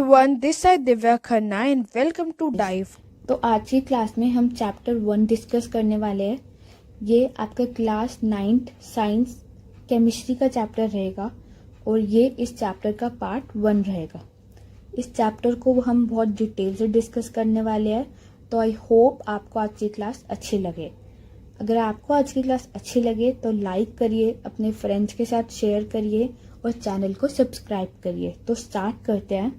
everyone, this is Divya Khanna and welcome to Dive। तो आज की क्लास में हम चैप्टर 1 डिस्कस करने वाले हैं। ये आपका क्लास 9th साइंस केमिस्ट्री का चैप्टर रहेगा और ये इस चैप्टर का पार्ट 1 रहेगा। इस चैप्टर को हम बहुत डिटेल से डिस्कस करने वाले हैं, तो आई होप आपको आज की क्लास अच्छी लगे। अगर आपको आज की क्लास अच्छी लगे तो लाइक करिए, अपने फ्रेंड्स के साथ शेयर करिए और चैनल को सब्सक्राइब करिए। तो स्टार्ट करते हैं।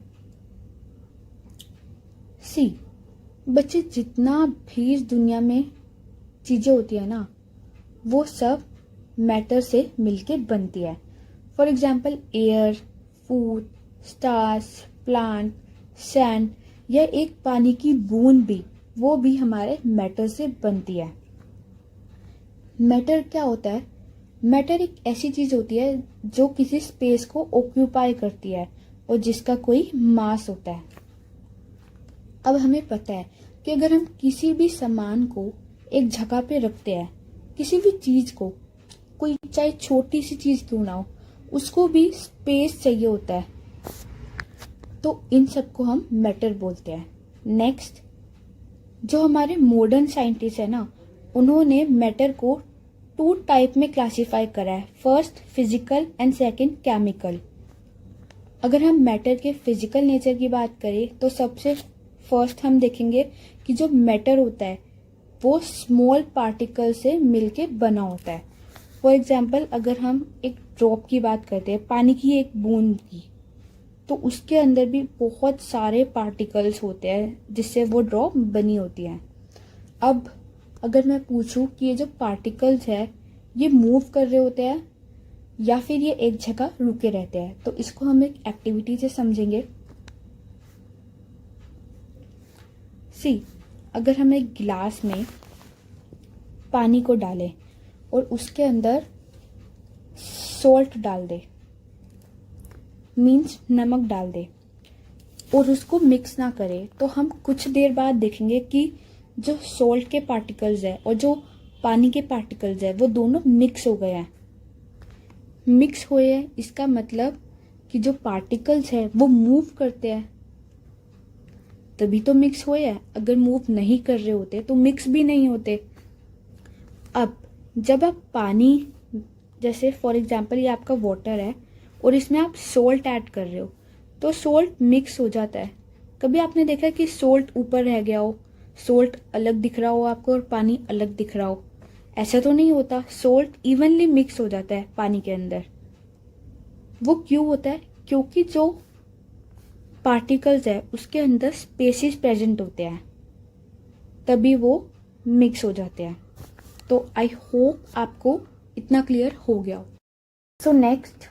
बच्चे, जितना भी इस दुनिया में चीज़ें होती है ना, वो सब मैटर से मिलके बनती है। For example air, food, stars, plant, sand या एक पानी की बूंद भी, वो भी हमारे मैटर से बनती है। मैटर क्या होता है? मैटर एक ऐसी चीज़ होती है जो किसी स्पेस को ऑक्यूपाई करती है और जिसका कोई मास होता है। अब हमें पता है कि अगर हम किसी भी सामान को एक जगह पे रखते हैं, किसी भी चीज को, कोई चाहे छोटी सी चीज क्यों ना हो, उसको भी स्पेस चाहिए होता है, तो इन सबको हम मैटर बोलते हैं। नेक्स्ट, जो हमारे मॉडर्न साइंटिस्ट है ना, उन्होंने मैटर को 2 टाइप में क्लासिफाई करा है। First physical and second chemical. अगर हम मैटर के फिजिकल नेचर की बात करें तो सबसे फर्स्ट हम देखेंगे कि जो मैटर होता है वो स्मॉल पार्टिकल से मिलके बना होता है। फॉर एग्जाम्पल, अगर हम एक ड्रॉप की बात करते हैं, पानी की एक बूंद की, तो उसके अंदर भी बहुत सारे पार्टिकल्स होते हैं जिससे वो ड्रॉप बनी होती है। अब अगर मैं पूछूं कि ये जो पार्टिकल्स है ये मूव कर रहे होते हैं या फिर ये एक जगह रुके रहते हैं, तो इसको हम एक एक्टिविटी से समझेंगे। अगर हम एक गिलास में पानी को डालें और उसके अंदर सॉल्ट डाल दे, मीन्स नमक डाल दे, और उसको मिक्स ना करें, तो हम कुछ देर बाद देखेंगे कि जो सॉल्ट के पार्टिकल्स है और जो पानी के पार्टिकल्स है वो दोनों मिक्स हो गए हैं। मिक्स हुए हैं इसका मतलब कि जो पार्टिकल्स है वो मूव करते हैं, तभी तो मिक्स हुए हैं। अगर मूव नहीं कर रहे होते तो मिक्स भी नहीं होते। अब जब आप पानी, जैसे फॉर एग्जांपल ये आपका वाटर है और इसमें आप सोल्ट ऐड कर रहे हो, तो सोल्ट मिक्स हो जाता है। कभी आपने देखा कि सोल्ट ऊपर रह गया हो, सोल्ट अलग दिख रहा हो आपको और पानी अलग दिख रहा हो? ऐसा तो नहीं होता। सोल्ट इवनली मिक्स हो जाता है पानी के अंदर। वो क्यों होता है? क्योंकि जो पार्टिकल्स है उसके अंदर स्पेसिस प्रेजेंट होते हैं, तभी वो मिक्स हो जाते हैं। तो आई होप आपको इतना क्लियर हो गया हो। सो नेक्स्ट,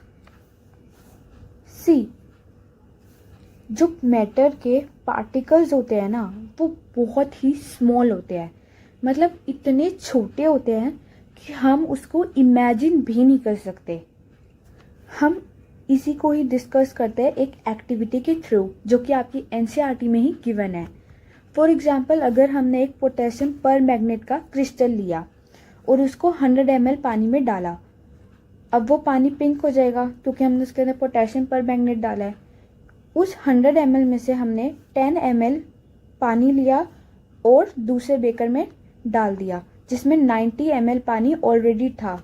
जो मैटर के पार्टिकल्स होते हैं ना, वो बहुत ही स्मॉल होते हैं। मतलब इतने छोटे होते हैं कि हम उसको इमेजिन भी नहीं कर सकते। हम इसी को ही डिस्कस करते हैं एक एक्टिविटी के थ्रू, जो कि आपकी एनसीईआरटी में ही गिवन है। फॉर एग्जांपल, अगर हमने एक पोटेशियम पर मैग्नेट का क्रिस्टल लिया और उसको 100 ml पानी में डाला, अब वो पानी पिंक हो जाएगा क्योंकि हमने उसके अंदर पोटेशियम पर मैग्नेट डाला है। उस 100 ml में से हमने 10 ml पानी लिया और दूसरे बेकर में डाल दिया जिसमें 90 ml पानी ऑलरेडी था,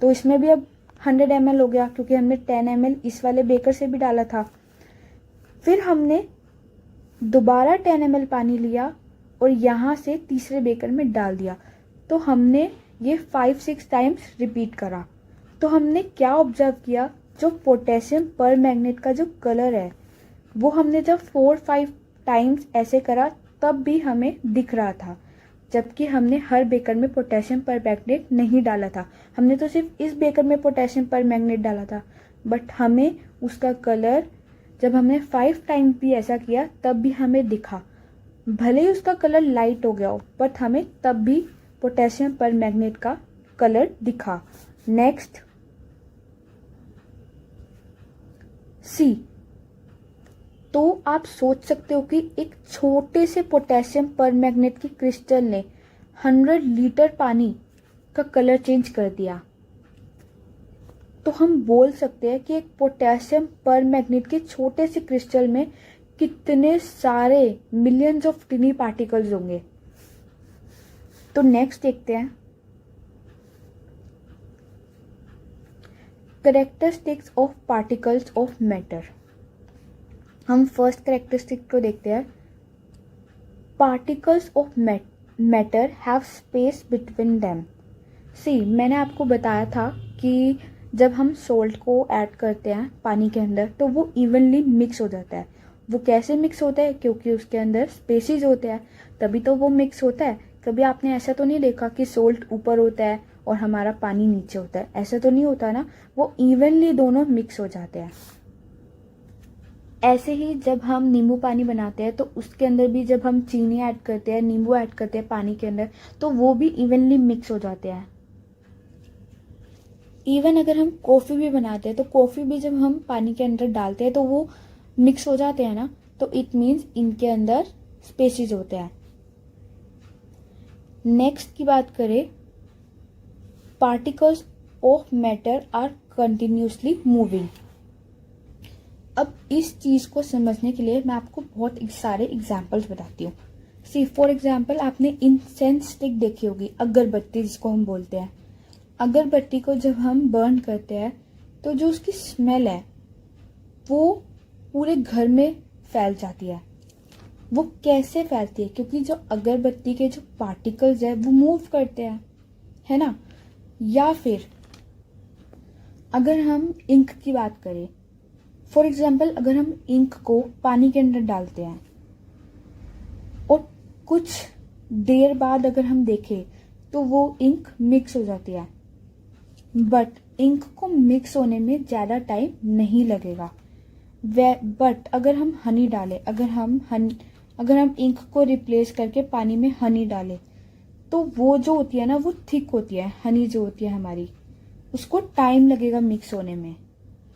तो इसमें भी अब 100 ml हो गया क्योंकि हमने 10 ml इस वाले बेकर से भी डाला था। फिर हमने दोबारा 10 ml पानी लिया और यहाँ से तीसरे बेकर में डाल दिया, तो हमने ये 5-6 टाइम्स रिपीट करा। तो हमने क्या ऑब्जर्व किया? जो पोटेशियम पर मैग्नेट का जो कलर है वो हमने जब 4-5 टाइम्स ऐसे करा तब भी हमें दिख रहा था, जबकि हमने हर बेकर में पोटेशियम पर मैग्नेट नहीं डाला था। हमने तो सिर्फ इस बेकर में पोटेशियम पर मैग्नेट डाला था, बट हमें उसका कलर जब हमने 5 टाइम भी ऐसा किया तब भी हमें दिखा। भले ही उसका कलर लाइट हो गया हो, बट हमें तब भी पोटेशियम पर मैग्नेट का कलर दिखा। नेक्स्ट, तो आप सोच सकते हो कि एक छोटे से पोटेशियम पर मैग्नेट की क्रिस्टल ने 100 लीटर पानी का कलर चेंज कर दिया। तो हम बोल सकते हैं कि एक पोटेशियम पर मैग्नेट के छोटे से क्रिस्टल में कितने सारे मिलियंस ऑफ टिनी पार्टिकल्स होंगे। तो नेक्स्ट देखते हैं characteristics of particles of matter. हम फर्स्ट करेक्टरिस्टिक को देखते हैं। Particles of matter have space between them. See, मैंने आपको बताया था कि जब हम सोल्ट को ऐड करते हैं पानी के अंदर तो वो इवनली मिक्स हो जाता है। वो कैसे मिक्स होता है? क्योंकि उसके अंदर स्पेसिस होते हैं, तभी तो वो मिक्स होता है। कभी आपने ऐसा तो नहीं देखा कि सोल्ट ऊपर होता है और हमारा पानी नीचे होता है, ऐसा तो नहीं होता ना। वो इवनली दोनों मिक्स हो जाते हैं। ऐसे ही जब हम नींबू पानी बनाते हैं तो उसके अंदर भी जब हम चीनी ऐड करते हैं, नींबू ऐड करते हैं पानी के अंदर, तो वो भी इवनली मिक्स हो जाते हैं। इवन अगर हम कॉफ़ी भी बनाते हैं तो कॉफ़ी भी जब हम पानी के अंदर डालते हैं तो वो मिक्स हो जाते हैं ना। तो इट मीन्स इनके अंदर स्पेसिस होते हैं। नेक्स्ट की बात करें, particles of matter are continuously moving. अब इस चीज़ को समझने के लिए मैं आपको बहुत सारे एग्जाम्पल्स बताती हूँ। सी फॉर एग्जाम्पल, आपने इंसेंस स्टिक देखी होगी, अगरबत्ती जिसको हम बोलते हैं। अगरबत्ती को जब हम बर्न करते हैं तो जो उसकी स्मेल है वो पूरे घर में फैल जाती है। वो कैसे फैलती है? क्योंकि जो अगरबत्ती के जो पार्टिकल्स है वो मूव करते हैं, है ना। या फिर अगर हम इंक की बात करें, फॉर एग्जाम्पल अगर हम इंक को पानी के अंदर डालते हैं और कुछ देर बाद अगर हम देखें तो वो इंक मिक्स हो जाती है, बट इंक को मिक्स होने में ज़्यादा टाइम नहीं लगेगा। बट अगर हम हनी डालें, अगर हम इंक को रिप्लेस करके पानी में हनी डालें तो वो जो होती है ना वो थिक होती है। हनी जो होती है हमारी, उसको टाइम लगेगा मिक्स होने में।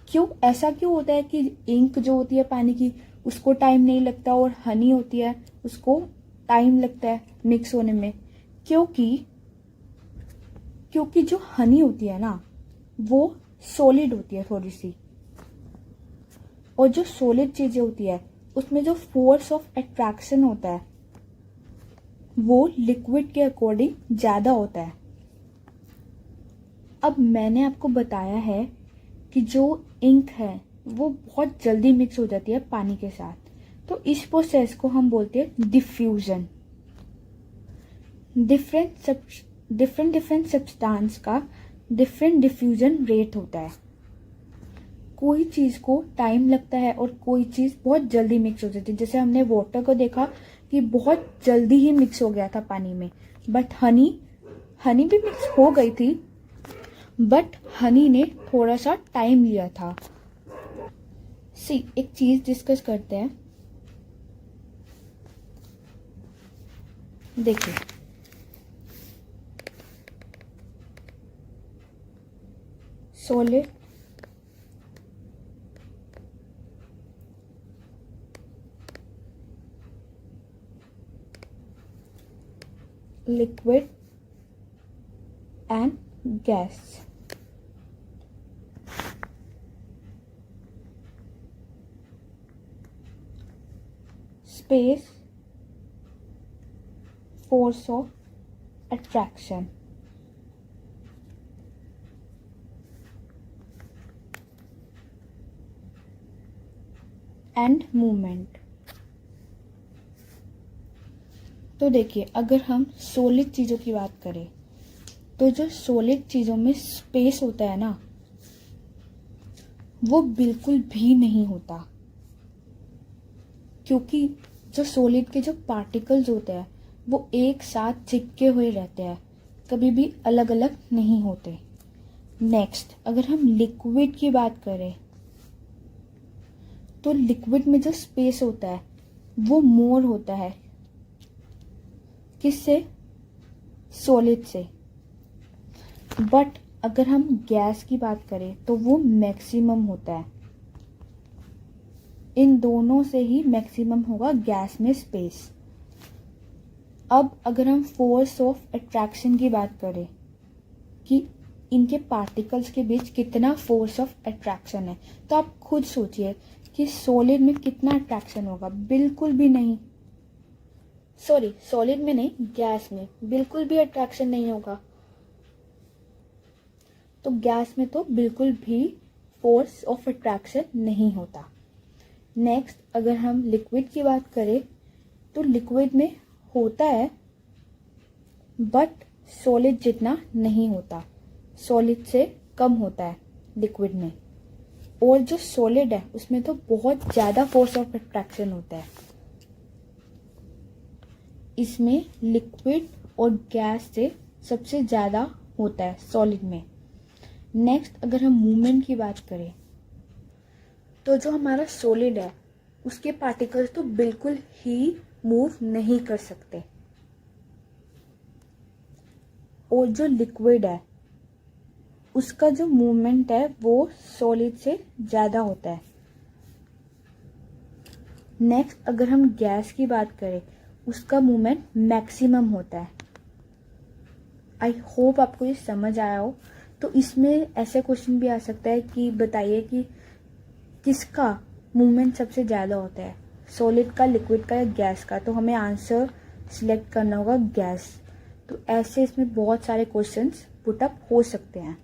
क्यों? ऐसा क्यों होता है कि इंक जो होती है पानी की उसको टाइम नहीं लगता और हनी होती है उसको टाइम लगता है मिक्स होने में? क्योंकि जो हनी होती है ना वो सॉलिड होती है थोड़ी सी, और जो सॉलिड चीजें होती है उसमें जो फोर्स ऑफ अट्रैक्शन होता है वो लिक्विड के अकॉर्डिंग ज्यादा होता है। अब मैंने आपको बताया है कि जो इंक है वो बहुत जल्दी मिक्स हो जाती है पानी के साथ, तो इस प्रोसेस को हम बोलते हैं डिफ्यूजन। डिफरेंट सब्सटेंस का डिफरेंट डिफ्यूजन रेट होता है। कोई चीज को टाइम लगता है और कोई चीज बहुत जल्दी मिक्स हो जाती है। जैसे हमने वाटर को देखा कि बहुत जल्दी ही मिक्स हो गया था पानी में, बट हनी भी मिक्स हो गई थी, बट हनी ने थोड़ा सा टाइम लिया था। एक चीज डिस्कस करते हैं। देखिए, solid, liquid and gas. Space, force of attraction, and movement। तो देखिए, अगर हम सॉलिड चीज़ों की बात करें तो जो सॉलिड चीज़ों में स्पेस होता है ना वो बिल्कुल भी नहीं होता, क्योंकि जो सॉलिड के जो पार्टिकल्स होते हैं वो एक साथ चिपके हुए रहते हैं, कभी भी अलग अलग नहीं होते। नेक्स्ट, अगर हम लिक्विड की बात करें तो लिक्विड में जो स्पेस होता है वो मोर होता है। किससे? सॉलिड से। बट अगर हम गैस की बात करें तो वो मैक्सिमम होता है। इन दोनों से ही मैक्सिमम होगा गैस में स्पेस। अब अगर हम फोर्स ऑफ अट्रैक्शन की बात करें कि इनके पार्टिकल्स के बीच कितना फोर्स ऑफ अट्रैक्शन है, तो आप खुद सोचिए कि सॉलिड में कितना अट्रैक्शन होगा, बिल्कुल भी नहीं। सॉरी, सॉलिड में नहीं, गैस में बिल्कुल भी अट्रैक्शन नहीं होगा। तो गैस में तो बिल्कुल भी फोर्स ऑफ अट्रैक्शन नहीं होता। नेक्स्ट, अगर हम लिक्विड की बात करें तो लिक्विड में होता है, बट सॉलिड जितना नहीं होता, सॉलिड से कम होता है लिक्विड में। और जो सॉलिड है उसमें तो बहुत ज़्यादा फोर्स ऑफ अट्रैक्शन होता है। इसमें लिक्विड और गैस से सबसे ज़्यादा होता है सॉलिड में। नेक्स्ट, अगर हम मूवमेंट की बात करें तो जो हमारा सॉलिड है उसके पार्टिकल्स तो बिल्कुल ही मूव नहीं कर सकते, और जो लिक्विड है उसका जो मूवमेंट है वो सॉलिड से ज़्यादा होता है। नेक्स्ट, अगर हम गैस की बात करें उसका मूवमेंट मैक्सिमम होता है। आई होप आपको ये समझ आया हो। तो इसमें ऐसे क्वेश्चन भी आ सकता है कि बताइए कि किसका मूवमेंट सबसे ज़्यादा होता है, सॉलिड का, लिक्विड का या गैस का। तो हमें आंसर सिलेक्ट करना होगा गैस। तो ऐसे इसमें बहुत सारे क्वेश्चंस पुट अप हो सकते हैं,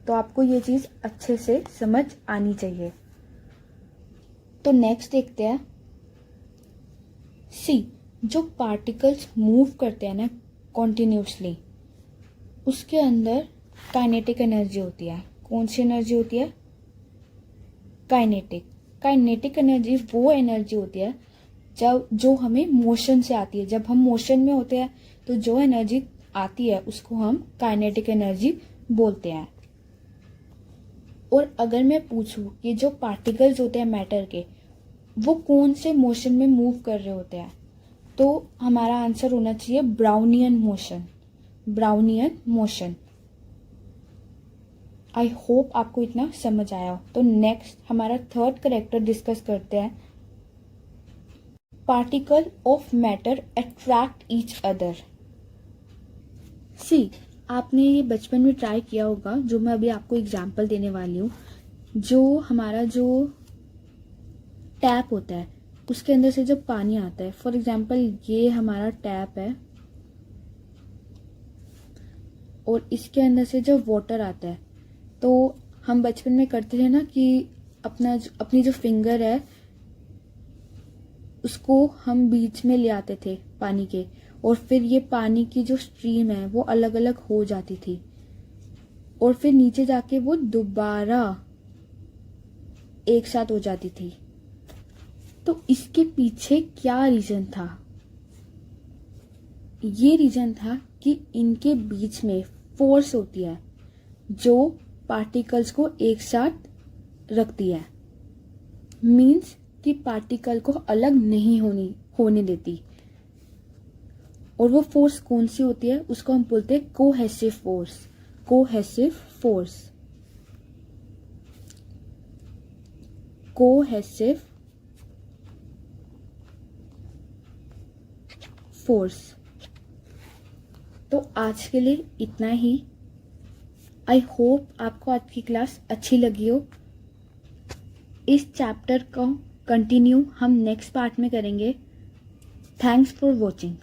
तो आपको ये चीज़ अच्छे से समझ आनी चाहिए। तो नेक्स्ट देखते हैं, सी, जो पार्टिकल्स मूव करते हैं ना कॉन्टिन्यूसली, उसके अंदर काइनेटिक एनर्जी होती है। कौन सी एनर्जी होती है? काइनेटिक। काइनेटिक एनर्जी वो एनर्जी होती है जब जो हमें मोशन से आती है। जब हम मोशन में होते हैं तो जो एनर्जी आती है उसको हम काइनेटिक एनर्जी बोलते हैं। और अगर मैं पूछूं कि जो पार्टिकल्स होते हैं मैटर के, वो कौन से मोशन में मूव कर रहे होते हैं, तो हमारा आंसर होना चाहिए Brownian motion. Brownian motion. I hope आपको इतना समझ आया हो। तो नेक्स्ट हमारा थर्ड करेक्टर डिस्कस करते हैं। Particle of matter attract each other. See, आपने ये बचपन में ट्राई किया होगा, जो मैं अभी आपको एग्जांपल देने वाली हूँ। जो हमारा जो टैप होता है उसके अंदर से जब पानी आता है, फॉर एग्जांपल ये हमारा टैप है और इसके अंदर से जब वाटर आता है, तो हम बचपन में करते थे ना कि अपनी जो फिंगर है उसको हम बीच में ले आते थे पानी के, और फिर ये पानी की जो स्ट्रीम है वो अलग अलग हो जाती थी, और फिर नीचे जाके वो दोबारा एक साथ हो जाती थी। तो इसके पीछे क्या रीजन था? ये रीजन था कि इनके बीच में फोर्स होती है जो पार्टिकल्स को एक साथ रखती है। मीन्स कि पार्टिकल को अलग नहीं होने देती। और वो फोर्स कौन सी होती है? उसको हम बोलते हैं cohesive force. Cohesive force. Cohesive force. तो आज के लिए इतना ही। आई होप आपको आज की क्लास अच्छी लगी हो। इस चैप्टर का कंटिन्यू हम नेक्स्ट पार्ट में करेंगे। Thanks for watching.